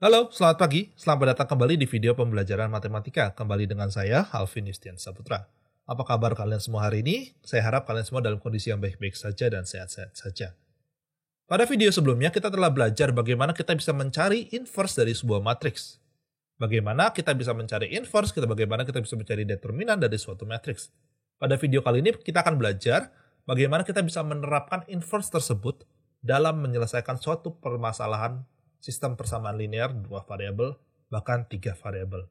Halo, selamat pagi. Selamat datang kembali di video pembelajaran matematika. Kembali dengan saya, Alvin Yustian Saputra. Apa kabar kalian semua hari ini? Saya harap kalian semua dalam kondisi yang baik-baik saja dan sehat-sehat saja. Pada video sebelumnya, kita telah belajar bagaimana kita bisa mencari inverse dari sebuah matriks. Bagaimana kita bisa mencari inverse, bagaimana kita bisa mencari determinan dari suatu matriks. Pada video kali ini, kita akan belajar bagaimana kita bisa menerapkan inverse tersebut dalam menyelesaikan suatu permasalahan sistem persamaan linear 2 variabel, bahkan 3 variabel.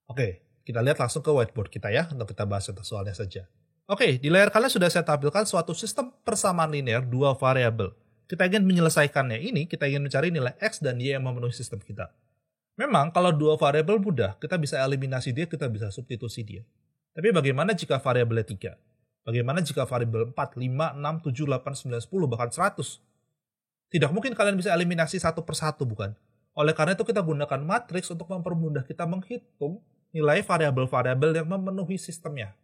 Oke, kita lihat langsung ke whiteboard kita ya, untuk kita bahas untuk soalnya saja. Oke, di layar kalian sudah saya tampilkan suatu sistem persamaan linear 2 variabel. Kita ingin menyelesaikannya ini, kita ingin mencari nilai X dan Y yang memenuhi sistem kita. Memang kalau 2 variabel mudah, kita bisa eliminasi dia, kita bisa substitusi dia. Tapi bagaimana jika variabelnya 3? Bagaimana jika variabel 4, 5, 6, 7, 8, 9, 10, bahkan 100? Tidak mungkin kalian bisa eliminasi satu persatu, bukan? Oleh karena itu kita gunakan matriks untuk mempermudah kita menghitung nilai variabel-variabel yang memenuhi sistemnya.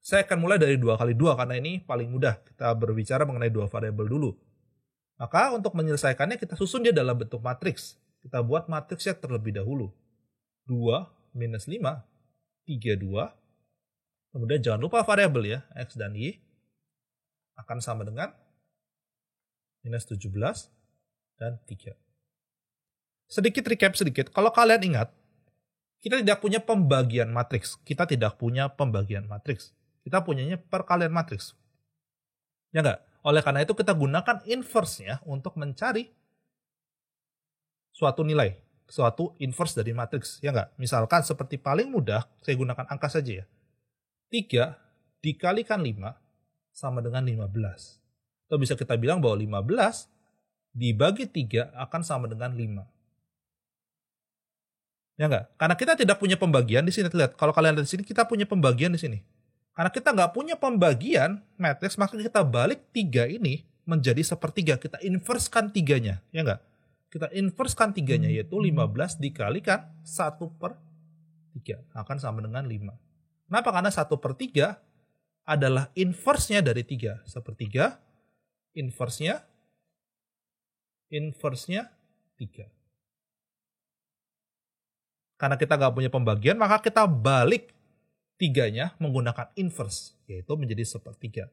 Saya akan mulai dari 2 kali 2 karena ini paling mudah. Kita berbicara mengenai 2 variabel dulu. Maka untuk menyelesaikannya kita susun dia dalam bentuk matriks. Kita buat matriksnya terlebih dahulu. 2 minus 5, 3, 2. Kemudian jangan lupa variabel ya, X dan Y akan sama dengan minus 17 dan 3. Sedikit recap sedikit. Kalau kalian ingat, kita tidak punya pembagian matriks. Kita punyanya perkalian matriks. Ya enggak? Oleh karena itu kita gunakan inverse-nya untuk mencari suatu nilai, suatu inverse dari matriks. Ya enggak? Misalkan seperti paling mudah, saya gunakan angka saja ya. 3 dikalikan 5 sama dengan 15. Atau bisa kita bilang bahwa 15 dibagi 3 akan sama dengan 5. Ya enggak? Karena kita tidak punya pembagian di sini. Lihat, kalau kalian lihat di sini, kita punya pembagian di sini. Karena kita nggak punya pembagian matriks, maka kita balik 3 ini menjadi sepertiga. Kita inversekan 3-nya. Ya enggak? Kita inversekan 3-nya, yaitu 15 dikalikan 1/3. Akan sama dengan 5. Kenapa? Karena 1/3 adalah inverse-nya dari 3. 1/3 inverse-nya 3. Karena kita nggak punya pembagian, maka kita balik 3-nya menggunakan inverse, yaitu menjadi 1/3.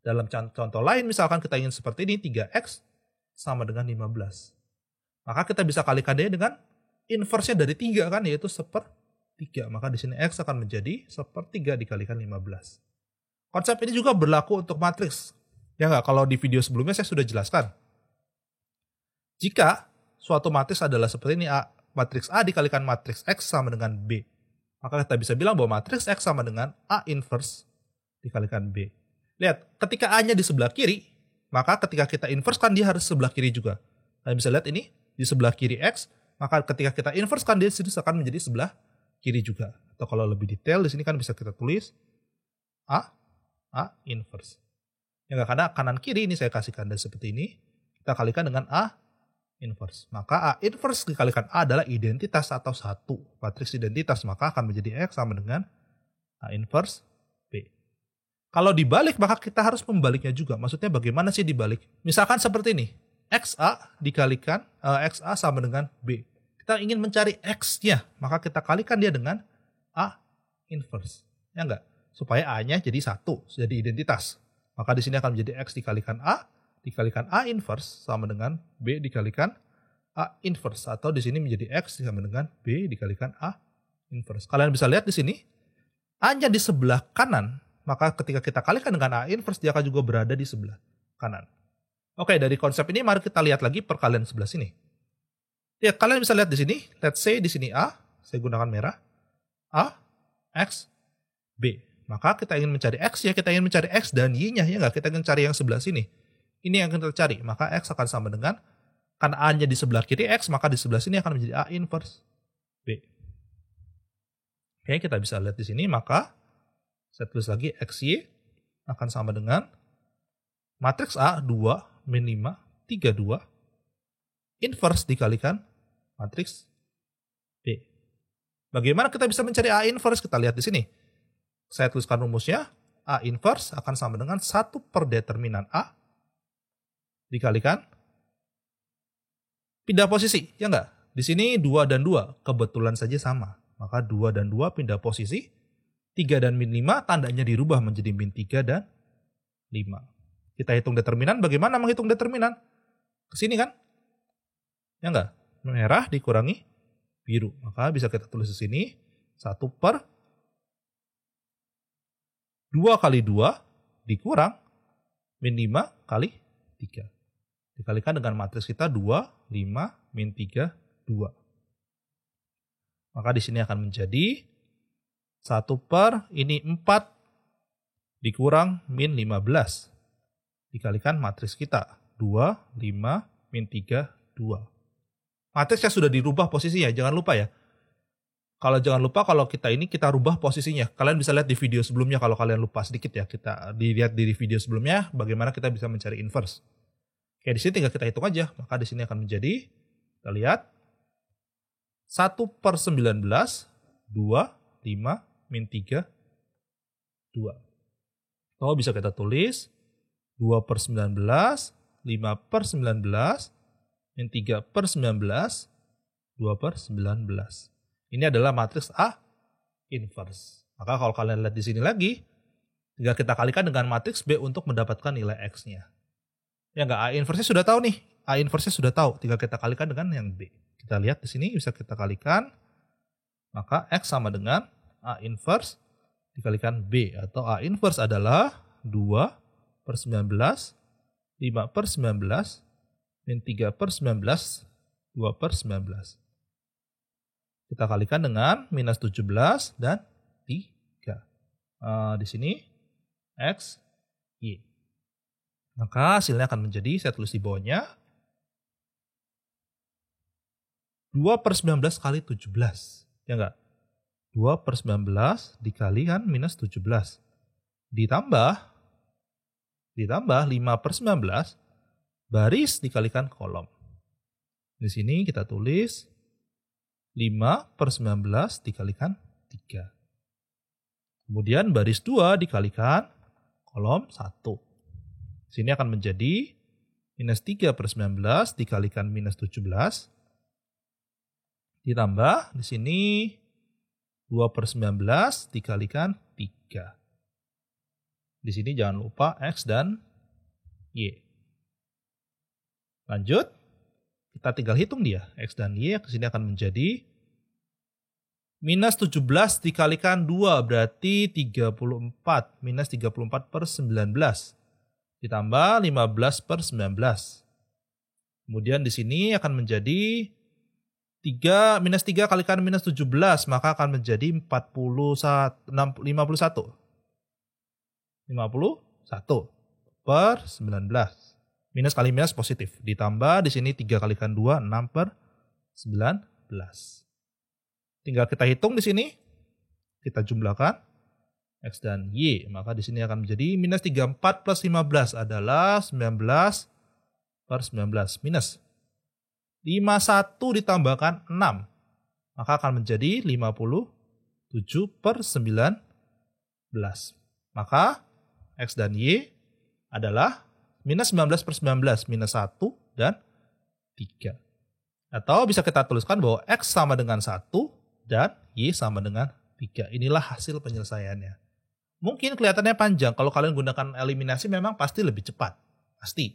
Dalam contoh lain, misalkan kita ingin seperti ini, 3X sama dengan 15. Maka kita bisa kalikan dia dengan inverse-nya dari 3 kan, yaitu 1/3. Maka di sini X akan menjadi 1/3 dikalikan 15. Konsep ini juga berlaku untuk matriks. Ya nggak, kalau di video sebelumnya saya sudah jelaskan. Jika suatu matriks adalah seperti ini, matriks A dikalikan matriks X sama dengan B. Maka kita bisa bilang bahwa matriks X sama dengan A inverse dikalikan B. Lihat, ketika A-nya di sebelah kiri, maka ketika kita inverse kan dia harus sebelah kiri juga. Kalian bisa lihat ini, di sebelah kiri X, maka ketika kita inverse kan dia akan menjadi sebelah kiri juga. Atau kalau lebih detail, di sini kan bisa kita tulis A inverse. Ya nggak, karena kanan kiri ini saya kasihkan dan seperti ini, kita kalikan dengan A inverse. Maka A inverse dikalikan A adalah identitas atau satu. Matriks identitas, maka akan menjadi X sama dengan A inverse B. Kalau dibalik, maka kita harus membaliknya juga. Maksudnya bagaimana sih dibalik? Misalkan seperti ini, XA dikalikan, XA sama dengan B. Kita ingin mencari X-nya, maka kita kalikan dia dengan A inverse. Ya nggak? Supaya A-nya jadi satu, jadi identitas. Maka di sini akan menjadi X dikalikan A inverse sama dengan B dikalikan A inverse. Atau di sini menjadi X sama dengan B dikalikan A inverse. Kalian bisa lihat di sini, A-nya di sebelah kanan, maka ketika kita kalikan dengan A inverse, dia akan juga berada di sebelah kanan. Oke, dari konsep ini mari kita lihat lagi perkalian sebelah sini. Ya, kalian bisa lihat di sini, let's say di sini A, saya gunakan merah, A, X, B. Maka kita ingin mencari X ya, kita ingin mencari X dan Y-nya ya nggak, kita ingin cari yang sebelah sini. Ini yang kita cari, maka X akan sama dengan, kan A-nya di sebelah kiri X, maka di sebelah sini akan menjadi A inverse B. Oke, kita bisa lihat di sini, maka saya tulis lagi XY akan sama dengan matriks A 2 min 5, 3, 2 inverse dikalikan matriks B. Bagaimana kita bisa mencari A inverse? Kita lihat di sini. Saya tuliskan rumusnya, A inverse akan sama dengan 1 per determinan A dikalikan pindah posisi, ya enggak? Di sini 2 dan 2 kebetulan saja sama. Maka 2 dan 2 pindah posisi. 3 dan min 5 tandanya dirubah menjadi min 3 dan 5. Kita hitung determinan. Bagaimana menghitung determinan? Kesini kan? Ya enggak? Merah dikurangi biru. Maka bisa kita tulis di sini 1 per 2 kali 2 dikurang min 5 kali 3. Dikalikan dengan matriks kita 2, 5, min 3, 2. Maka di sini akan menjadi 1 per ini 4 dikurang min 15. Dikalikan matriks kita 2, 5, min 3, 2. Matriksnya sudah dirubah posisinya, jangan lupa ya. Jangan lupa kalau kita rubah posisinya. Kalian bisa lihat di video sebelumnya kalau kalian lupa sedikit ya. Kita dilihat di video sebelumnya bagaimana kita bisa mencari inverse. Oke, di sini tinggal kita hitung aja. Maka di sini akan menjadi, kita lihat, 1 per 19, 2, 5, min 3, 2. Atau bisa kita tulis 2 per 19, 5 per 19, min 3 per 19, 2 per 19. Ini adalah matriks A inverse. Maka kalau kalian lihat di sini lagi, tinggal kita kalikan dengan matriks B untuk mendapatkan nilai X-nya. Ya enggak, A inverse-nya sudah tahu nih. A inverse-nya sudah tahu, tinggal kita kalikan dengan yang B. Kita lihat di sini bisa kita kalikan. Maka X sama dengan A inverse dikalikan B. Atau A inverse adalah 2 per 19, 5 per 19, min 3 per 19, 2 per 19. Kita kalikan dengan minus 17 dan 3. Di sini X, Y. Maka hasilnya akan menjadi, saya tulis di bawahnya, 2 per 19 kali 17. Ya enggak? 2 per 19 dikalikan minus 17. Ditambah 5 per 19, baris dikalikan kolom. Di sini kita tulis 5 per 19 dikalikan 3. Kemudian baris 2 dikalikan kolom 1. Di sini akan menjadi minus 3 per 19 dikalikan minus 17. Ditambah di sini 2 per 19 dikalikan 3. Di sini jangan lupa X dan Y. Lanjut, kita tinggal hitung dia. X dan Y ke sini akan menjadi minus 17 dikalikan 2 berarti 34. Minus 34 per 19. Ditambah 15 per 19. Kemudian di sini akan menjadi minus 3 kalikan minus 17. Maka akan menjadi 51 per 19. Minus kali minus positif. Ditambah di sini 3 kalikan 2, 6 per 19. Tinggal kita hitung di sini. Kita jumlahkan X dan Y. Maka di sini akan menjadi minus 34 plus 15 adalah 19 per 19. Minus 51 ditambahkan 6. Maka akan menjadi 57 per 19. Maka X dan Y adalah minus 19 per 19, minus 1 dan 3. Atau bisa kita tuliskan bahwa X sama dengan 1 dan Y sama dengan 3. Inilah hasil penyelesaiannya. Mungkin kelihatannya panjang, kalau kalian gunakan eliminasi memang pasti lebih cepat. Pasti.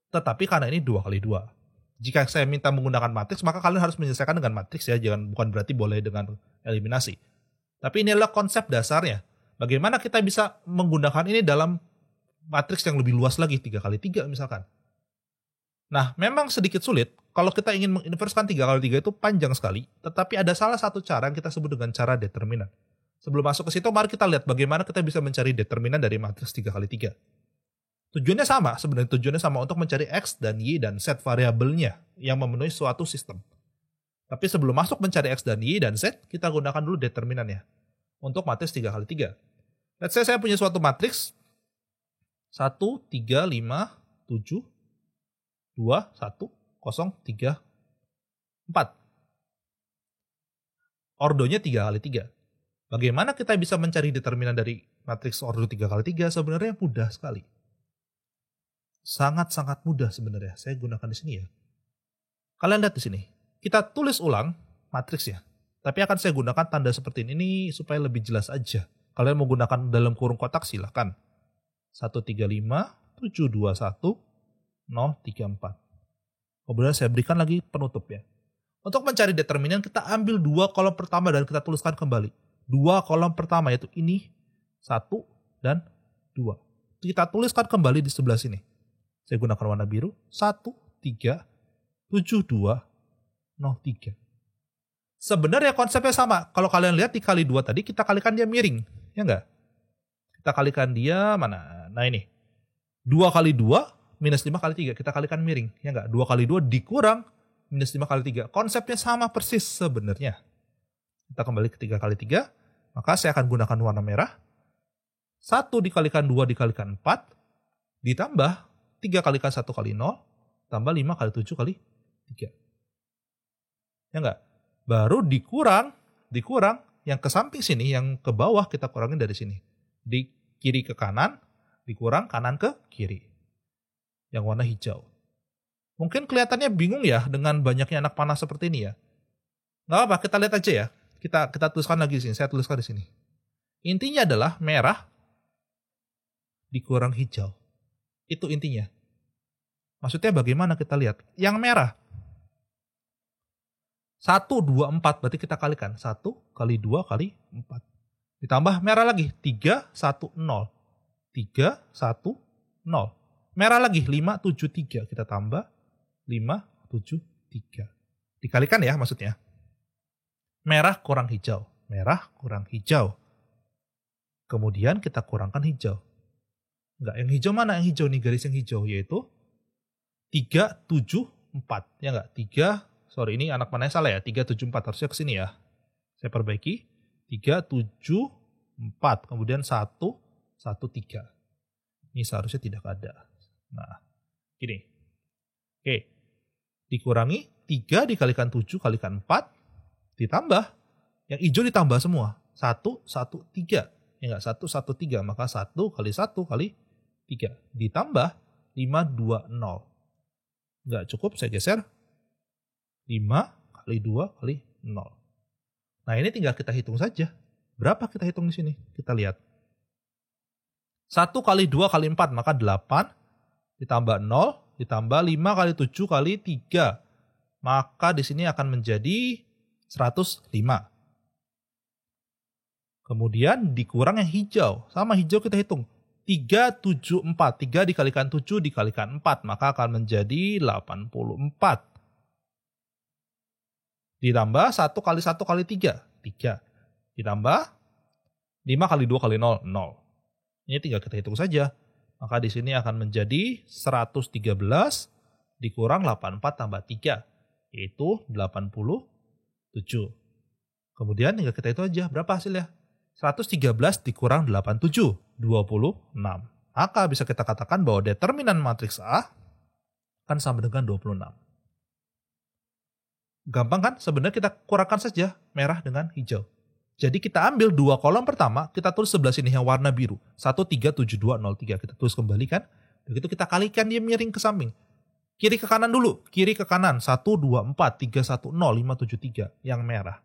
Tetapi karena ini 2 kali 2. Jika saya minta menggunakan matriks, maka kalian harus menyelesaikan dengan matriks ya, bukan berarti boleh dengan eliminasi. Tapi ini adalah konsep dasarnya. Bagaimana kita bisa menggunakan ini dalam matriks yang lebih luas lagi, 3 kali 3 misalkan. Nah, memang sedikit sulit. Kalau kita ingin menginverskan 3 kali 3 itu panjang sekali. Tetapi ada salah satu cara yang kita sebut dengan cara determinan. Sebelum masuk ke situ, mari kita lihat bagaimana kita bisa mencari determinan dari matriks 3 kali 3. Tujuannya sama, sebenarnya tujuannya sama untuk mencari X dan Y dan set variabelnya yang memenuhi suatu sistem. Tapi sebelum masuk mencari X dan Y dan Z, kita gunakan dulu determinannya. Untuk matriks 3 kali 3. Let's say saya punya suatu matriks 1, 3, 5, 7, 2, 1, 0, 3, 4. Ordonya 3 kali 3. Bagaimana kita bisa mencari determinan dari matriks ordo 3 kali 3? Sebenarnya mudah sekali. Sangat-sangat mudah sebenarnya. Saya gunakan di sini ya. Kalian lihat di sini. kita tulis ulang matriksnya. Tapi akan saya gunakan tanda seperti ini supaya lebih jelas aja. Kalian mau gunakan dalam kurung kotak silahkan. 135, 721, 034. Kemudian saya berikan lagi penutup ya. Untuk mencari determinan kita ambil 2 kolom pertama dan kita tuliskan kembali. 2 kolom pertama yaitu ini, 1 dan 2. Kita tuliskan kembali di sebelah sini. Saya gunakan warna biru, 1, 3, 7, 2, 0, 3. Sebenarnya konsepnya sama. Kalau kalian lihat dikali 2 tadi, kita kalikan dia miring. Ya enggak? Kita kalikan dia mana? Nah ini. 2 kali 2 minus 5 kali 3. Kita kalikan miring. Ya enggak? 2 kali 2 dikurang minus 5 kali 3. Konsepnya sama persis sebenarnya. Kita kembali ke 3 kali 3. Maka saya akan gunakan warna merah. 1 dikalikan 2 dikalikan 4. Ditambah 3 kalikan 1 kali 0. Tambah 5 kali 7 kali 3. Ya enggak? Baru dikurang yang ke samping sini, yang ke bawah kita kurangin dari sini. Di kiri ke kanan, dikurang kanan ke kiri. Yang warna hijau. Mungkin kelihatannya bingung ya dengan banyaknya anak panah seperti ini ya. Nggak apa, kita lihat aja ya. Kita tuliskan lagi di sini, saya tuliskan di sini. Intinya adalah merah dikurang hijau. Itu intinya. Maksudnya bagaimana kita lihat? Yang merah. 1, 2, 4 berarti kita kalikan. 1 kali 2 kali 4. Ditambah merah lagi. 3, 1, 0. 3, 1, 0. Merah lagi. 5, 7, 3. Kita tambah 5, 7, 3. Dikalikan ya maksudnya. Merah kurang hijau. Merah kurang hijau. Kemudian kita kurangkan hijau. Enggak, yang hijau mana? Yang hijau nih, garis yang hijau. Yaitu 3, 7, 4. Ya enggak? 3, sorry ini anak panahnya salah ya. 3, 7, 4. Harusnya ke sini ya. Saya perbaiki. 3, 7, 4. Kemudian 1, 1, 3. Ini seharusnya tidak ada. Nah, gini. Oke. Dikurangi 3 dikalikan 7 kalikan 4. Ditambah. Yang hijau ditambah semua. 1, 1, 3. Ya enggak? 1, 1, 3. Maka 1 kali 1 kali 3. Ditambah 5, 2, 0. Enggak cukup, saya geser. 5 kali 2 kali 0. Nah ini tinggal kita hitung saja. Berapa kita hitung di sini? Kita lihat. 1 kali 2 kali 4 maka 8. Ditambah 0. Ditambah 5 kali 7 kali 3. Maka di sini akan menjadi 105. Kemudian dikurang yang hijau. Sama hijau kita hitung. 3, 7, 4. 3 dikalikan 7 dikalikan 4. Maka akan menjadi 84. Ditambah 1 kali 1 kali 3. 3. Ditambah 5 kali 2 kali 0. 0. Ini tinggal kita hitung saja. Maka di sini akan menjadi 113 dikurang 84 tambah 3. Yaitu 87. Kemudian tinggal kita hitung aja. Berapa hasilnya? 113 dikurang 87. 26. Maka bisa kita katakan bahwa determinan matriks A akan sama dengan 26. Gampang kan? Sebenarnya kita kurangkan saja merah dengan hijau. Jadi kita ambil 2 kolom pertama, kita tulis sebelah sini yang warna biru. 137203. Kita tulis kembali kan. Begitu kita kalikan dia miring ke samping. Kiri ke kanan dulu. Kiri ke kanan. 1, 2, 4, 3, 1, 0, 5, 7, 3. Yang merah.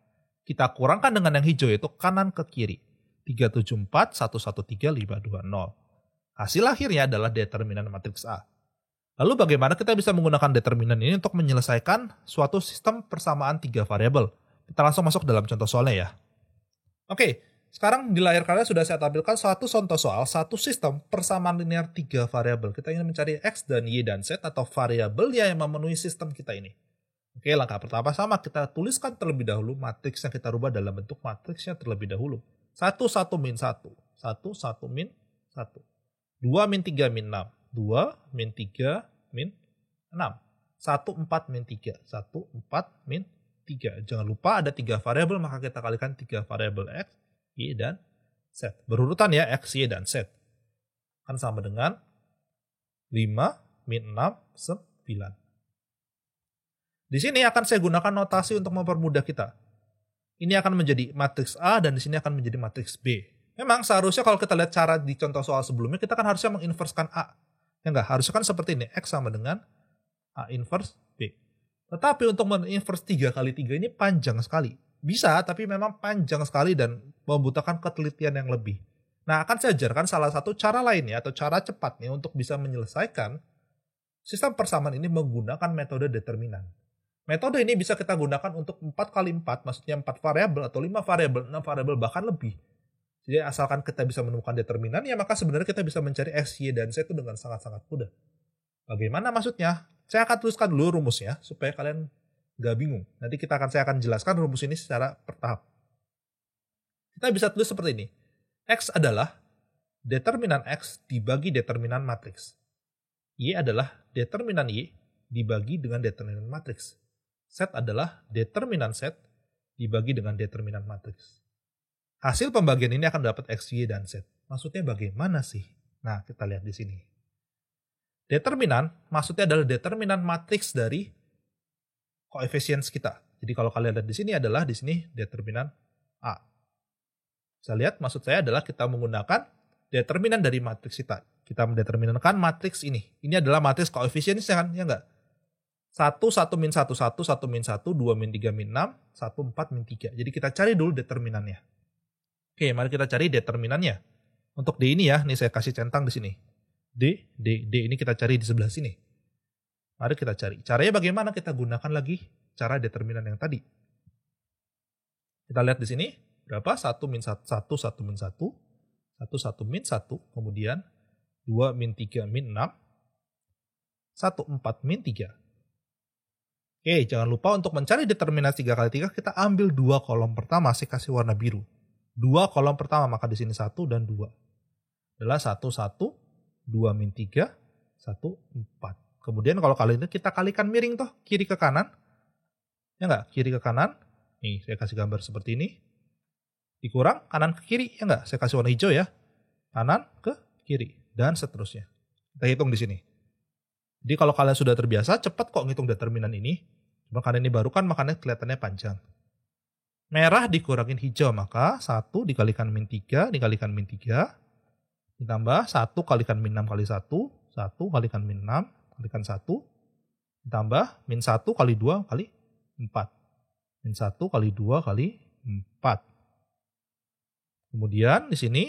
Kita kurangkan dengan yang hijau yaitu kanan ke kiri. 374, 113, 520. Hasil akhirnya adalah determinan matriks A. Lalu bagaimana kita bisa menggunakan determinan ini untuk menyelesaikan suatu sistem persamaan 3 variabel? Kita langsung masuk dalam contoh soalnya ya. Oke, sekarang di layar kalian sudah saya tampilkan suatu contoh soal, satu sistem persamaan linear 3 variabel. Kita ingin mencari X dan Y dan Z atau variabel yang memenuhi sistem kita ini. Oke, langkah pertama sama, kita tuliskan terlebih dahulu matriks yang kita rubah dalam bentuk matriksnya terlebih dahulu. 1, 1, min 1. 1, 1, min 1. 2, min 3, min 6. 2, min 3, min 6. 1, 4, min 3. 1, 4, min 3. Jangan lupa ada 3 variabel, maka kita kalikan 3 variabel X, Y, dan Z. Berurutan ya, X, Y, dan Z. Kan sama dengan 5, min 6, 9. Di sini akan saya gunakan notasi untuk mempermudah kita. Ini akan menjadi matriks A dan di sini akan menjadi matriks B. Memang seharusnya kalau kita lihat cara di contoh soal sebelumnya, kita kan harusnya menginverskan A. Ya enggak, harusnya kan seperti ini. X sama dengan A inverse B. Tetapi untuk meninverse 3 kali 3 ini panjang sekali. Bisa, tapi memang panjang sekali dan membutuhkan ketelitian yang lebih. Nah, akan saya ajarkan salah satu cara lainnya atau cara cepatnya untuk bisa menyelesaikan sistem persamaan ini menggunakan metode determinan. Metode ini bisa kita gunakan untuk 4 kali 4, maksudnya 4 variabel atau 5 variabel, 6 variabel, bahkan lebih. Jadi asalkan kita bisa menemukan determinan, ya maka sebenarnya kita bisa mencari X, Y, dan Z itu dengan sangat-sangat mudah. Bagaimana maksudnya? Saya akan tuliskan dulu rumusnya supaya kalian gak bingung. Nanti saya akan jelaskan rumus ini secara bertahap. Kita bisa tulis seperti ini. X adalah determinan X dibagi determinan matriks. Y adalah determinan Y dibagi dengan determinan matriks. Z adalah determinan Z dibagi dengan determinan matriks. Hasil pembagian ini akan dapat X, Y, dan Z. Maksudnya bagaimana sih? Nah, kita lihat di sini. Determinan maksudnya adalah determinan matriks dari koefisien kita. Jadi kalau kalian lihat di sini adalah di sini determinan A. Bisa lihat maksud saya adalah kita menggunakan determinan dari matriks kita. Kita mendeterminankan matriks ini. Ini adalah matriks koefisien kan? Ya enggak? 1, 1, min 1, 1, 1, min 1, 2, min 3, min 6, 1, 4, min 3. Jadi kita cari dulu determinannya. Oke, mari kita cari determinannya. Untuk D ini ya, nih saya kasih centang di sini. D ini kita cari di sebelah sini. Mari kita cari. Caranya bagaimana? Kita gunakan lagi cara determinan yang tadi. Kita lihat di sini. Berapa? 1 min 1, 1 min 1, 1 min 1, kemudian 2 min 3 min 6, 1, 4 min 3. Oke, jangan lupa untuk mencari determinan 3 kali 3, kita ambil 2 kolom pertama, saya kasih warna biru. 2 kolom pertama, maka di sini 1 dan 2. Adalah 1, 1, 2 min 3, 1, 4. Kemudian kalau kali ini kita kalikan miring toh, kiri ke kanan. Ya enggak? Kiri ke kanan. Nih, saya kasih gambar seperti ini. Dikurang, kanan ke kiri. Ya enggak? Saya kasih warna hijau ya. Kanan ke kiri. Dan seterusnya. Kita hitung di sini. Jadi kalau kalian sudah terbiasa, cepat kok ngitung determinan ini. Cuma karena ini baru kan, makanya kelihatannya panjang. Merah dikurangin hijau, maka 1 dikalikan min 3, dikalikan min 3. Ditambah 1 kalikan min 6 kali 1, 1 kalikan min 6, kalikan 1, ditambah min 1 kali 2 kali 4. Min 1 kali 2 kali 4. Kemudian di sini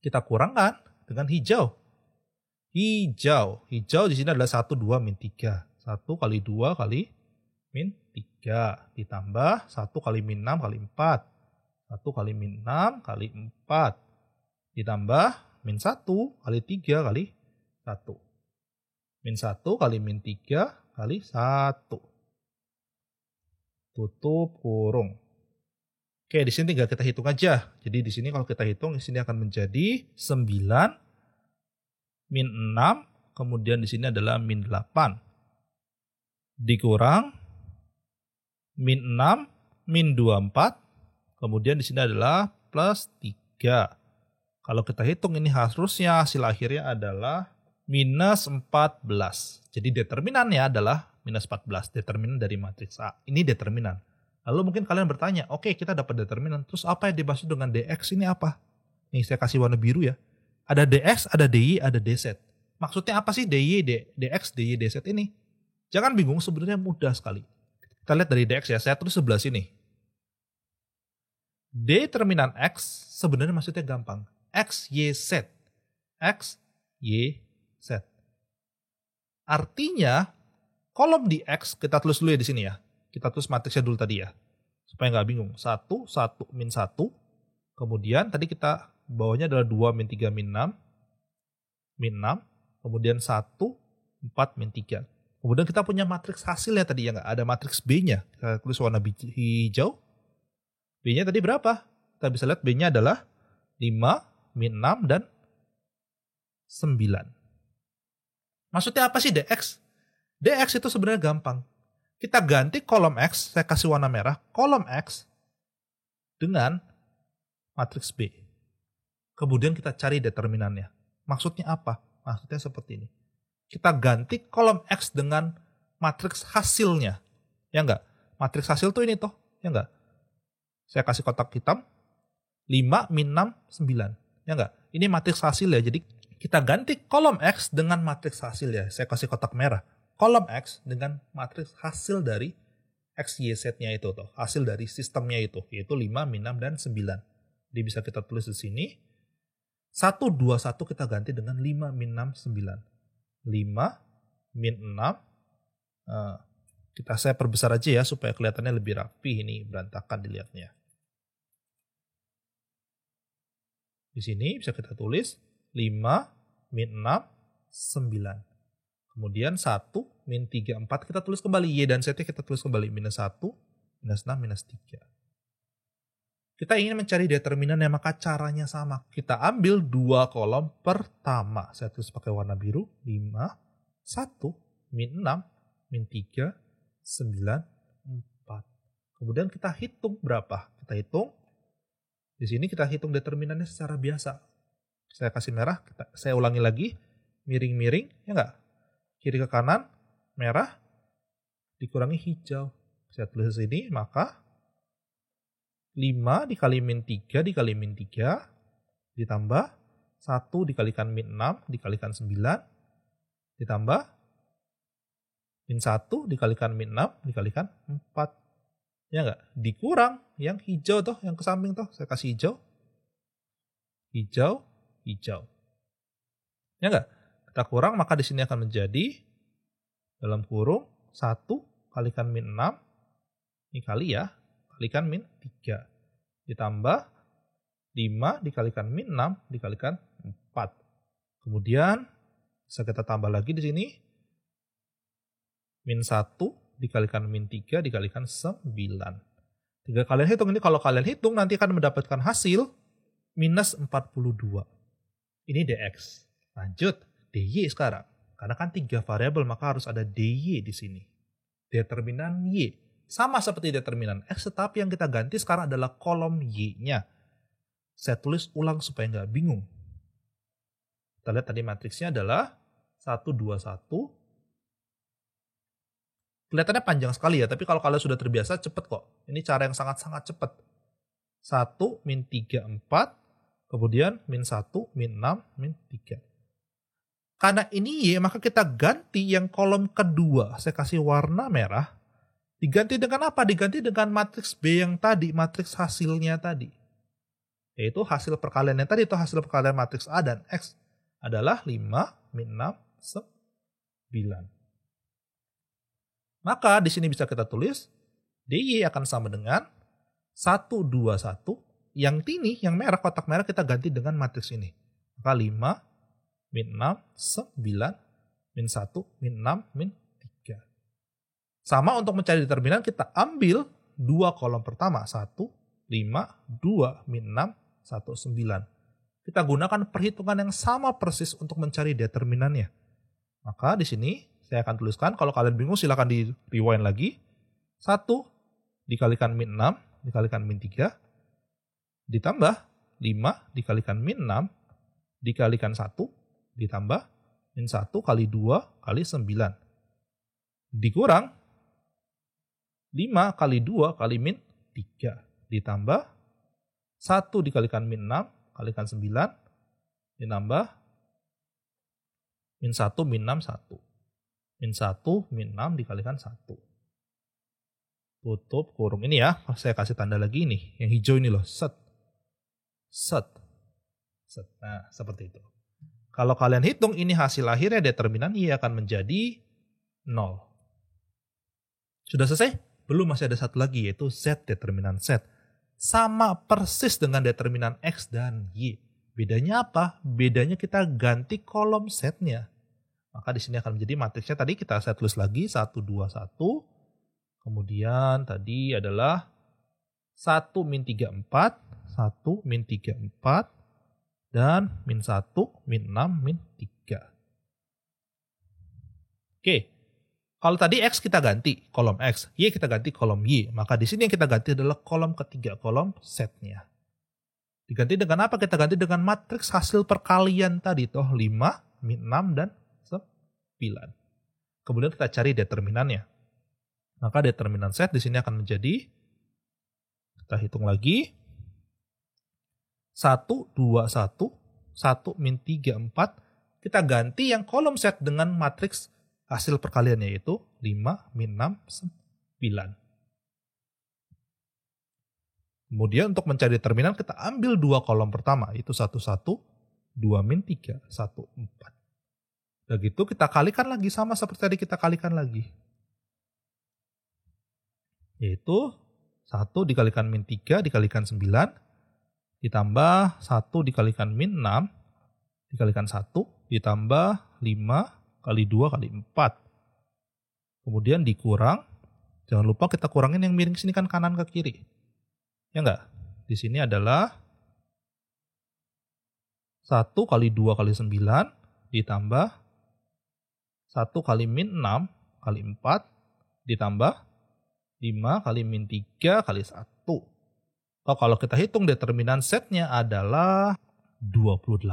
kita kurangkan dengan hijau. Hijau di sini adalah 1, 2, min 3. 1 kali 2 kali min 3. Ditambah 1 kali min 6 kali 4. 1 kali min 6 kali 4. Ditambah min 1 kali 3 kali 1. Min 1 kali min 3 kali 1. Tutup kurung. Oke, di sini tinggal kita hitung aja. Jadi di sini kalau kita hitung, di sini akan menjadi 9 min 6, kemudian di sini adalah min 8. Dikurang min 6, min 24, kemudian di sini adalah plus 3. Kalau kita hitung ini harusnya hasil akhirnya adalah minus 14. Jadi determinannya adalah minus 14, determinan dari matriks A. Ini determinan. Lalu mungkin kalian bertanya, oke kita dapat determinan, terus apa yang dimaksud dengan DX ini apa? Nih saya kasih warna biru ya. Ada DX, ada DY, ada DZ. Maksudnya apa sih DY, DX, DY, DZ ini? Jangan bingung, sebenarnya mudah sekali. Kita lihat dari DX ya, saya tulis sebelah sini. Determinan X sebenarnya maksudnya gampang. X, Y, Z. X, Y, Z. Artinya, kolom di X, kita tulis dulu ya di sini ya. Kita tulis matriksnya dulu tadi ya. Supaya nggak bingung. 1, 1, min 1. Kemudian tadi kita bawahnya adalah 2, min 3, min 6. Min 6. Kemudian 1, 4, min 3. Kemudian kita punya matriks hasilnya tadi ya nggak? Ada matriks B-nya. Kita tulis warna hijau. B-nya tadi berapa? Kita bisa lihat B-nya adalah 5, min 6, dan 9. Maksudnya apa sih DX? DX itu sebenarnya gampang. Kita ganti kolom X, saya kasih warna merah, kolom X dengan matriks B. Kemudian kita cari determinannya. Maksudnya apa? Maksudnya seperti ini. Kita ganti kolom X dengan matriks hasilnya. Ya enggak? Matriks hasil tuh ini toh. Ya enggak? Saya kasih kotak hitam. 5, min 6, 9. Ya enggak? Ini matriks hasil ya. Jadi kita ganti kolom X dengan matriks hasil ya. Saya kasih kotak merah. kolom X dengan matriks hasil dari X, Y, Z-nya itu tuh, hasil dari sistemnya itu, yaitu 5, min 6, dan 9. Jadi bisa kita tulis di sini, 1, 2, 1 kita ganti dengan 5, min 6, 9. 5, min 6, saya perbesar aja ya, supaya kelihatannya lebih rapi, ini berantakan dilihatnya. Di sini bisa kita tulis 5, min 6, 9. Kemudian 1, min 3, 4 kita tulis kembali. Y dan Z kita tulis kembali. Minus 1, minus 6, minus 3. Kita ingin mencari determinannya, maka caranya sama. Kita ambil 2 kolom pertama. Saya tulis pakai warna biru. 5, 1, min 6, min 3, 9, 4. Kemudian kita hitung berapa. Kita hitung. Di sini kita hitung determinannya secara biasa. Saya kasih merah. Saya ulangi lagi. Miring-miring. Ya enggak? Kiri ke kanan, merah, dikurangi hijau. Saya tulis di sini, maka 5 dikali min 3 dikali min 3, ditambah 1 dikalikan min 6 dikalikan 9, ditambah min 1 dikalikan min 6 dikalikan 4. Ya enggak? Dikurang yang hijau tuh, yang ke samping tuh. Saya kasih hijau. Hijau, hijau. Ya enggak? Kita kurang, maka di sini akan menjadi dalam kurung 1 kalikan min 6, ini kali ya, kalikan min 3. Ditambah 5 dikalikan min 6 dikalikan 4. Kemudian bisa kita tambah lagi di sini. Min 1 dikalikan min 3 dikalikan 9. Tinggal kalian hitung, ini kalau kalian hitung nanti akan mendapatkan hasil minus 42. Ini dx. Lanjut. dy sekarang. Karena kan 3 variabel, maka harus ada dy di sini. Determinan y. Sama seperti determinan x, tetapi yang kita ganti sekarang adalah kolom y-nya. Saya tulis ulang supaya nggak bingung. Kita lihat tadi matriksnya adalah 1, 2, 1. Kelihatannya panjang sekali ya, tapi kalau kalian sudah terbiasa, cepet kok. Ini cara yang sangat-sangat cepat. 1, min 3, 4. Kemudian min 1, min 6, min 3. Karena ini Y, maka kita ganti yang kolom kedua. Saya kasih warna merah. Diganti dengan apa? Diganti dengan matriks B yang tadi, matriks hasilnya tadi. Yaitu hasil perkaliannya tadi, itu hasil perkalian matriks A dan X adalah 5, min 6, 9. Maka di sini bisa kita tulis, DY akan sama dengan 1, 2, 1. Yang ini, yang merah, kotak merah kita ganti dengan matriks ini. Maka 5, min 6, 9, min 1, min 6, min 3. Sama untuk mencari determinan, kita ambil 2 kolom pertama. 1, 5, 2, min 6, 1, 9. Kita gunakan perhitungan yang sama persis untuk mencari determinannya. Maka di sini saya akan tuliskan, kalau kalian bingung silakan di rewind lagi. 1 dikalikan min 6 dikalikan min 3, ditambah 5 dikalikan min 6 dikalikan 1, ditambah min 1 kali 2 kali 9. Dikurang 5 kali 2 kali min 3. Ditambah 1 dikalikan min 6 kalikan 9. Ditambah min 1 min 6 1. Min 1 min 6 dikalikan 1. Tutup kurung. Ini ya, saya kasih tanda lagi nih. Yang hijau ini loh. Set. Set. Set. Nah, seperti itu. Kalau kalian hitung ini hasil akhirnya, determinan Y akan menjadi 0. Sudah selesai? Belum, masih ada satu lagi, yaitu Z, determinan Z. Sama persis dengan determinan X dan Y. Bedanya apa? Bedanya kita ganti kolom Z-nya. Maka di sini akan menjadi matriksnya tadi saya tulis lagi 1, 2, 1. Kemudian tadi adalah 1, min 3, 4. 1, min 3, 4. Dan min 1, min 6, min 3. Oke. Kalau tadi X kita ganti kolom X, Y kita ganti kolom Y. Maka di sini yang kita ganti adalah kolom ketiga, kolom Z-nya. Diganti dengan apa? Kita ganti dengan matriks hasil perkalian tadi. 5, min 6, dan 9. Kemudian kita cari determinannya. Maka determinan Z di sini akan menjadi, kita hitung lagi, 1, 2, 1, 1, min 3, 4. Kita ganti yang kolom Z dengan matriks Hasil perkaliannya yaitu 5 min 6, 9. Kemudian untuk mencari determinan kita ambil 2 kolom pertama, yaitu 1, 1, 2 min 3, 1, 4. Begitu kita kalikan lagi sama seperti tadi kita kalikan lagi. Yaitu 1 dikalikan min 3 dikalikan 9 ditambah 1 dikalikan min 6 dikalikan 1 ditambah 5 kali 2 kali 4. Kemudian dikurang. Jangan lupa kita kurangin yang miring sini kan kanan ke kiri. Ya enggak? Di sini adalah 1 kali 2 kali 9 ditambah 1 kali min 6 kali 4 ditambah 5 kali min 3 kali 1. Kalau kita hitung determinan setnya adalah 28.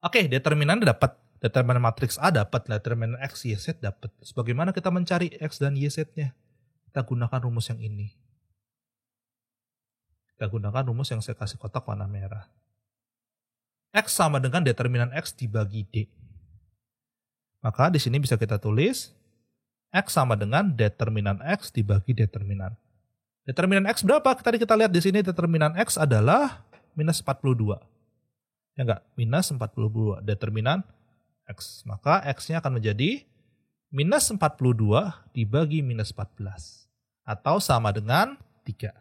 Oke, determinan dapat. Determinan matriks A dapat. Determinan X, Y set dapat. Bagaimana kita mencari X dan Y setnya? Kita gunakan rumus yang ini. Kita gunakan rumus yang saya kasih kotak warna merah. X sama dengan determinan X dibagi D. Maka di sini bisa kita tulis X sama dengan determinan X dibagi determinan. Determinan X berapa? Tadi kita lihat di sini determinan X adalah minus 42. Ya enggak? Minus 42 determinan X. Maka X-nya akan menjadi minus 42 dibagi minus 14. Atau sama dengan 3.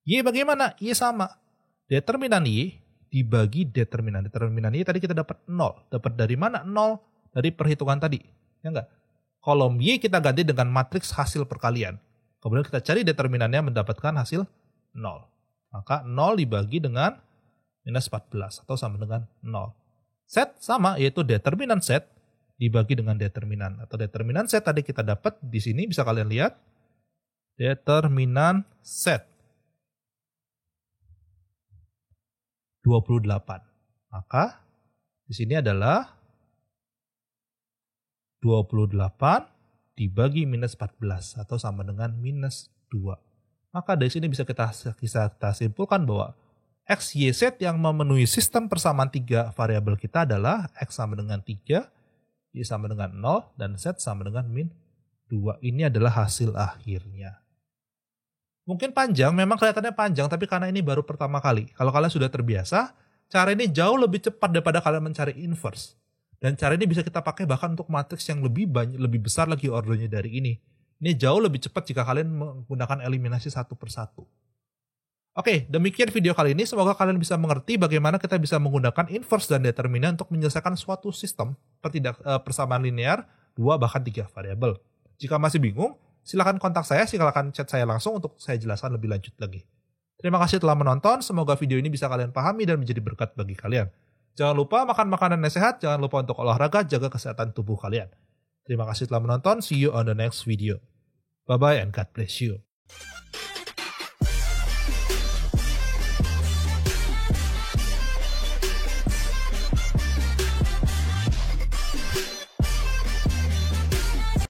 Y bagaimana? Y sama. Determinan Y dibagi determinan. Determinan Y tadi kita dapat 0. Dapat dari mana 0? Dari perhitungan tadi. Ya enggak? Kolom Y kita ganti dengan matriks hasil perkalian. Kemudian kita cari determinannya mendapatkan hasil 0. Maka 0 dibagi dengan minus 14 atau sama dengan 0. Set sama yaitu determinan set dibagi dengan determinan. Atau determinan set tadi kita dapat di sini bisa kalian lihat. Determinan set 28. Maka di sini adalah 28 dibagi minus 14 atau sama dengan minus 2. Maka dari sini bisa kita simpulkan bahwa X, Y, Z yang memenuhi sistem persamaan 3 variabel kita adalah X sama dengan 3, Y sama dengan 0, dan Z sama dengan min 2. Ini adalah hasil akhirnya. Mungkin panjang, memang kelihatannya panjang, tapi karena ini baru pertama kali. Kalau kalian sudah terbiasa, cara ini jauh lebih cepat daripada kalian mencari inverse. Dan cara ini bisa kita pakai bahkan untuk matriks yang lebih banyak, lebih besar lagi ordernya dari ini. Ini jauh lebih cepat jika kalian menggunakan eliminasi satu persatu. Oke, demikian video kali ini. Semoga kalian bisa mengerti bagaimana kita bisa menggunakan inverse dan determinan untuk menyelesaikan suatu sistem persamaan linear 2 bahkan 3 variabel. Jika masih bingung, silakan kontak saya, silakan chat saya langsung untuk saya jelaskan lebih lanjut lagi. Terima kasih telah menonton. Semoga video ini bisa kalian pahami dan menjadi berkat bagi kalian. Jangan lupa makan makanan yang sehat, jangan lupa untuk olahraga, jaga kesehatan tubuh kalian. Terima kasih telah menonton, see you on the next video. Bye-bye and God bless you.